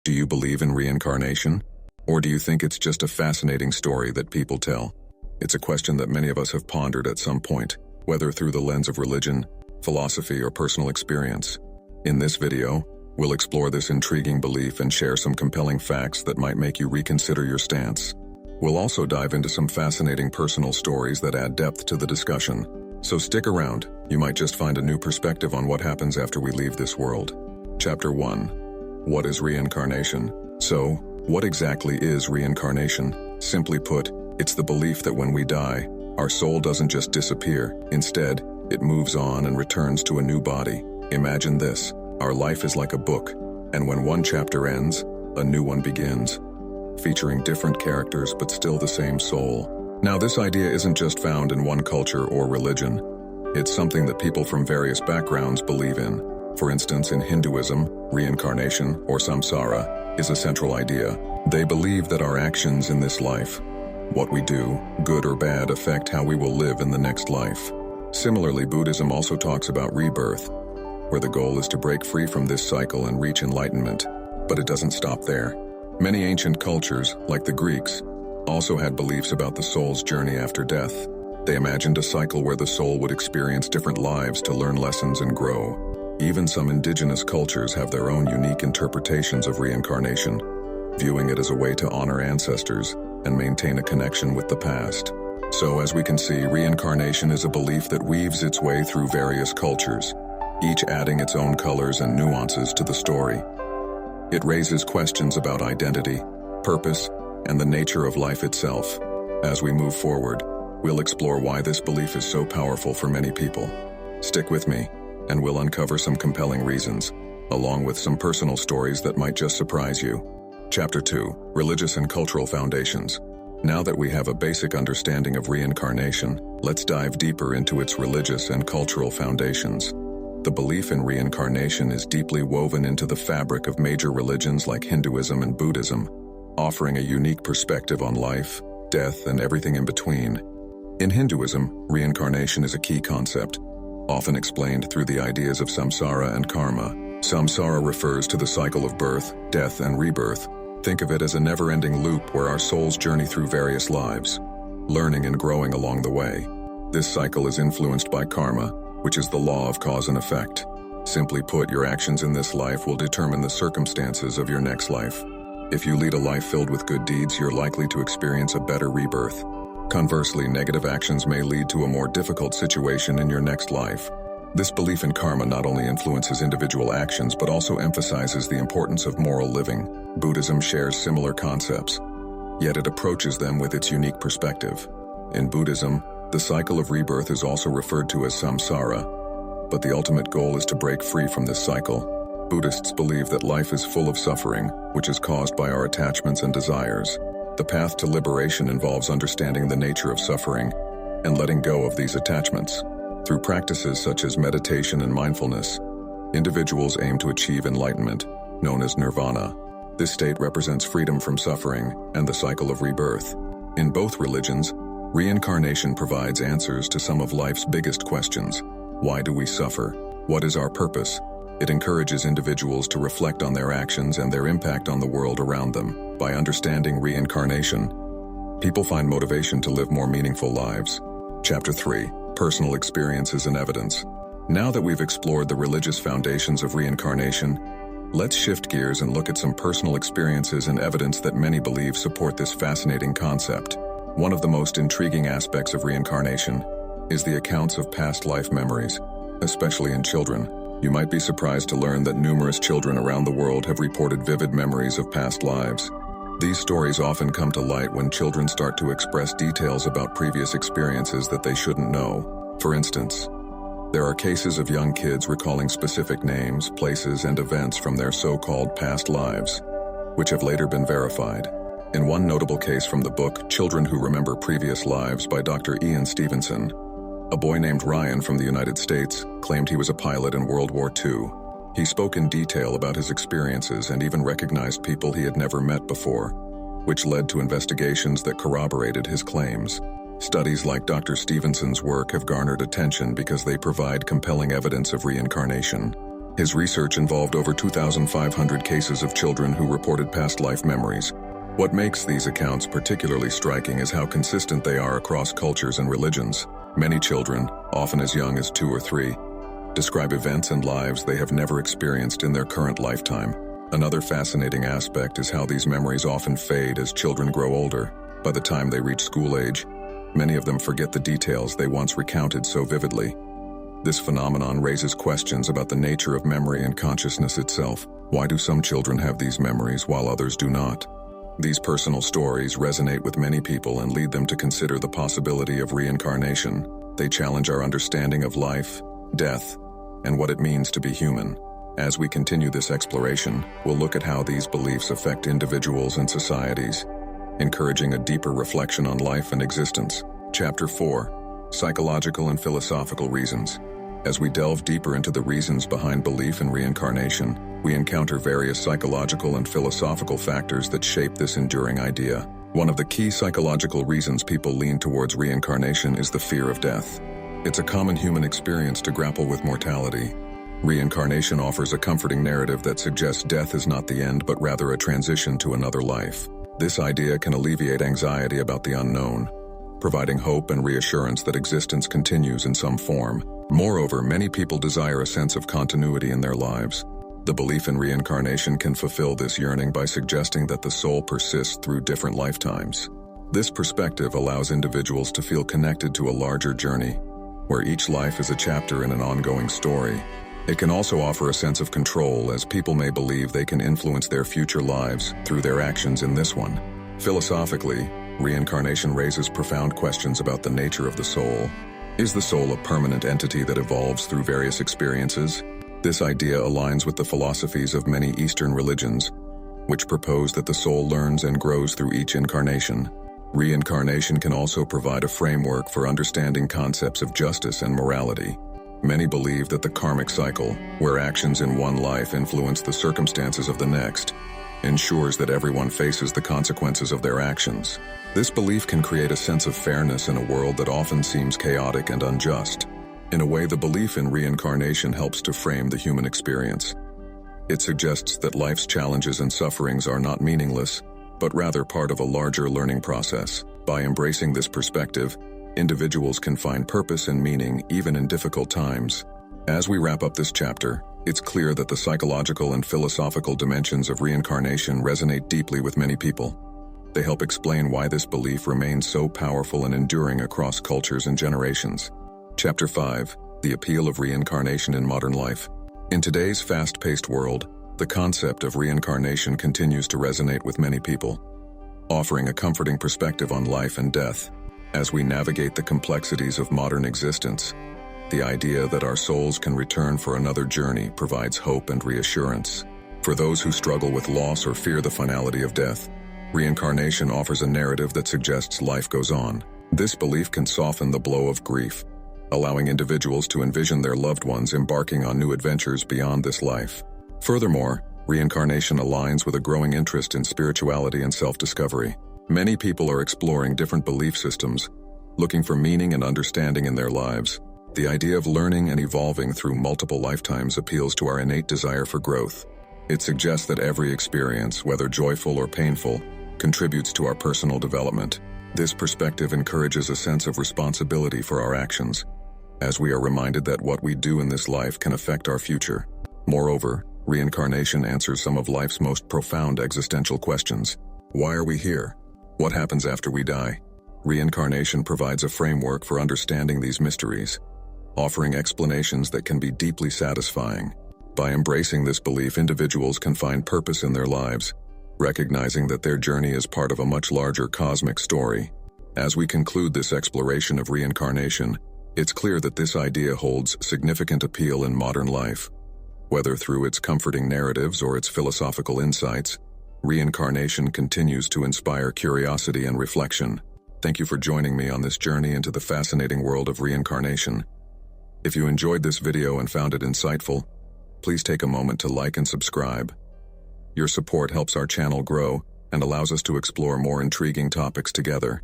Do you believe in reincarnation? Or do you think it's just a fascinating story that people tell? It's a question that many of us have pondered at some point, whether through the lens of religion, philosophy, or personal experience. In this video, we'll explore this intriguing belief and share some compelling facts that might make you reconsider your stance. We'll also dive into some fascinating personal stories that add depth to the discussion. So stick around, you might just find a new perspective on what happens after we leave this world. Chapter 1. What is reincarnation? So, what exactly is reincarnation? Simply put, it's the belief that when we die, our soul doesn't just disappear. Instead, it moves on and returns to a new body. Imagine this. Our life is like a book, and when one chapter ends, a new one begins, featuring different characters but still the same soul. Now, this idea isn't just found in one culture or religion. It's something that people from various backgrounds believe in. For instance, in Hinduism, reincarnation, or Samsara, is a central idea. They believe that our actions in this life, what we do, good or bad, affect how we will live in the next life. Similarly, Buddhism also talks about rebirth, where the goal is to break free from this cycle and reach enlightenment. But it doesn't stop there. Many ancient cultures, like the Greeks, also had beliefs about the soul's journey after death. They imagined a cycle where the soul would experience different lives to learn lessons and grow. Even some indigenous cultures have their own unique interpretations of reincarnation, viewing it as a way to honor ancestors and maintain a connection with the past. So, as we can see, reincarnation is a belief that weaves its way through various cultures, each adding its own colors and nuances to the story. It raises questions about identity, purpose, and the nature of life itself. As we move forward, we'll explore why this belief is so powerful for many people. Stick with me, and we'll uncover some compelling reasons, along with some personal stories that might just surprise you. Chapter 2. Religious and Cultural Foundations. Now that we have a basic understanding of reincarnation, let's dive deeper into its religious and cultural foundations. The belief in reincarnation is deeply woven into the fabric of major religions like Hinduism and Buddhism, offering a unique perspective on life, death, and everything in between. In Hinduism, reincarnation is a key concept, often explained through the ideas of samsara and karma. Samsara refers to the cycle of birth, death, and rebirth. Think of it as a never-ending loop where our souls journey through various lives, learning and growing along the way. This cycle is influenced by karma, which is the law of cause and effect. Simply put, your actions in this life will determine the circumstances of your next life. If you lead a life filled with good deeds, you're likely to experience a better rebirth. Conversely, negative actions may lead to a more difficult situation in your next life. This belief in karma not only influences individual actions, but also emphasizes the importance of moral living. Buddhism shares similar concepts, yet it approaches them with its unique perspective. In Buddhism, the cycle of rebirth is also referred to as samsara, but the ultimate goal is to break free from this cycle. Buddhists believe that life is full of suffering, which is caused by our attachments and desires. The path to liberation involves understanding the nature of suffering and letting go of these attachments. Through practices such as meditation and mindfulness, individuals aim to achieve enlightenment, known as nirvana. This state represents freedom from suffering and the cycle of rebirth. In both religions, reincarnation provides answers to some of life's biggest questions. Why do we suffer? What is our purpose? It encourages individuals to reflect on their actions and their impact on the world around them. By understanding reincarnation, people find motivation to live more meaningful lives. Chapter 3. Personal Experiences and Evidence. Now that we've explored the religious foundations of reincarnation, let's shift gears and look at some personal experiences and evidence that many believe support this fascinating concept. One of the most intriguing aspects of reincarnation is the accounts of past life memories, especially in children. You might be surprised to learn that numerous children around the world have reported vivid memories of past lives. These stories often come to light when children start to express details about previous experiences that they shouldn't know. For instance, there are cases of young kids recalling specific names, places, and events from their so-called past lives, which have later been verified. In one notable case from the book Children Who Remember Previous Lives by Dr. Ian Stevenson, a boy named Ryan from the United States claimed he was a pilot in World War II. He spoke in detail about his experiences and even recognized people he had never met before, which led to investigations that corroborated his claims. Studies like Dr. Stevenson's work have garnered attention because they provide compelling evidence of reincarnation. His research involved over 2,500 cases of children who reported past life memories. What makes these accounts particularly striking is how consistent they are across cultures and religions. Many children, often as young as 2 or 3, describe events and lives they have never experienced in their current lifetime. Another fascinating aspect is how these memories often fade as children grow older. By the time they reach school age, many of them forget the details they once recounted so vividly. This phenomenon raises questions about the nature of memory and consciousness itself. Why do some children have these memories while others do not? These personal stories resonate with many people and lead them to consider the possibility of reincarnation. They challenge our understanding of life, death, and what it means to be human. As we continue this exploration, we'll look at how these beliefs affect individuals and societies, encouraging a deeper reflection on life and existence. Chapter 4: Psychological and Philosophical Reasons. As we delve deeper into the reasons behind belief in reincarnation, we encounter various psychological and philosophical factors that shape this enduring idea. One of the key psychological reasons people lean towards reincarnation is the fear of death. It's a common human experience to grapple with mortality. Reincarnation offers a comforting narrative that suggests death is not the end, but rather a transition to another life. This idea can alleviate anxiety about the unknown, providing hope and reassurance that existence continues in some form. Moreover, many people desire a sense of continuity in their lives. The belief in reincarnation can fulfill this yearning by suggesting that the soul persists through different lifetimes. This perspective allows individuals to feel connected to a larger journey, where each life is a chapter in an ongoing story. It can also offer a sense of control, as people may believe they can influence their future lives through their actions in this one. Philosophically, reincarnation raises profound questions about the nature of the soul. Is the soul a permanent entity that evolves through various experiences? This idea aligns with the philosophies of many Eastern religions, which propose that the soul learns and grows through each incarnation. Reincarnation can also provide a framework for understanding concepts of justice and morality. Many believe that the karmic cycle, where actions in one life influence the circumstances of the next, ensures that everyone faces the consequences of their actions. This belief can create a sense of fairness in a world that often seems chaotic and unjust. In a way, the belief in reincarnation helps to frame the human experience. It suggests that life's challenges and sufferings are not meaningless, but rather part of a larger learning process. By embracing this perspective, individuals can find purpose and meaning even in difficult times. As we wrap up this chapter, it's clear that the psychological and philosophical dimensions of reincarnation resonate deeply with many people. They help explain why this belief remains so powerful and enduring across cultures and generations. Chapter 5: The Appeal of Reincarnation in Modern Life. In today's fast-paced world, the concept of reincarnation continues to resonate with many people, offering a comforting perspective on life and death. As we navigate the complexities of modern existence, the idea that our souls can return for another journey provides hope and reassurance. For those who struggle with loss or fear the finality of death, reincarnation offers a narrative that suggests life goes on. This belief can soften the blow of grief, allowing individuals to envision their loved ones embarking on new adventures beyond this life. Furthermore, reincarnation aligns with a growing interest in spirituality and self-discovery. Many people are exploring different belief systems, looking for meaning and understanding in their lives. The idea of learning and evolving through multiple lifetimes appeals to our innate desire for growth. It suggests that every experience, whether joyful or painful, contributes to our personal development. This perspective encourages a sense of responsibility for our actions, as we are reminded that what we do in this life can affect our future. Moreover, reincarnation answers some of life's most profound existential questions. Why are we here? What happens after we die? Reincarnation provides a framework for understanding these mysteries, offering explanations that can be deeply satisfying. By embracing this belief, individuals can find purpose in their lives, recognizing that their journey is part of a much larger cosmic story. As we conclude this exploration of reincarnation, it's clear that this idea holds significant appeal in modern life. Whether through its comforting narratives or its philosophical insights, reincarnation continues to inspire curiosity and reflection. Thank you for joining me on this journey into the fascinating world of reincarnation. If you enjoyed this video and found it insightful, please take a moment to like and subscribe. Your support helps our channel grow and allows us to explore more intriguing topics together.